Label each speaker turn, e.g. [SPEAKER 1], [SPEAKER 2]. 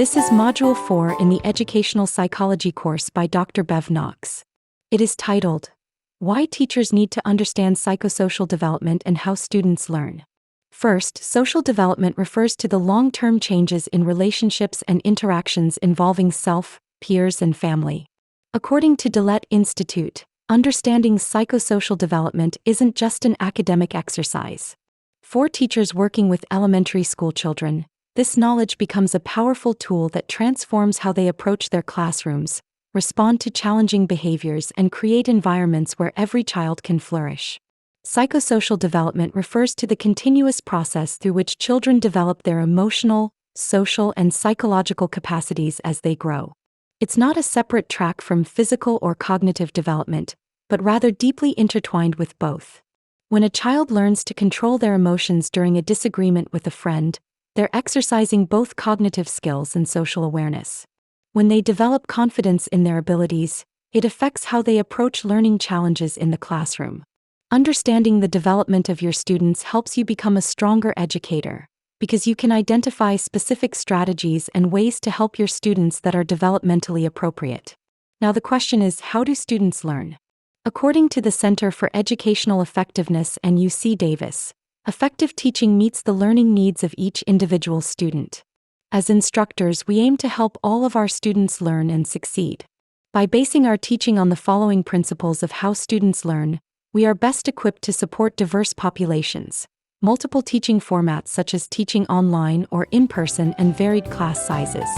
[SPEAKER 1] This is Module 4 in the Educational Psychology course by Dr. Bev Knox. It is titled, Why Teachers Need to Understand Psychosocial Development and How Students Learn. First, social development refers to the long-term changes in relationships and interactions involving self, peers, and family. According to deled.institute, understanding psychosocial development isn't just an academic exercise. For teachers working with elementary school children, this knowledge becomes a powerful tool that transforms how they approach their classrooms, respond to challenging behaviors, and create environments where every child can flourish. Psychosocial development refers to the continuous process through which children develop their emotional, social, and psychological capacities as they grow. It's not a separate track from physical or cognitive development, but rather deeply intertwined with both. When a child learns to control their emotions during a disagreement with a friend, they're exercising both cognitive skills and social awareness. When they develop confidence in their abilities, it affects how they approach learning challenges in the classroom. Understanding the development of your students helps you become a stronger educator, because you can identify specific strategies and ways to help your students that are developmentally appropriate. Now the question is, how do students learn? According to the Center for Educational Effectiveness and UC Davis, effective teaching meets the learning needs of each individual student. As instructors, we aim to help all of our students learn and succeed. By basing our teaching on the following principles of how students learn, we are best equipped to support diverse populations, multiple teaching formats such as teaching online or in person, and varied class sizes.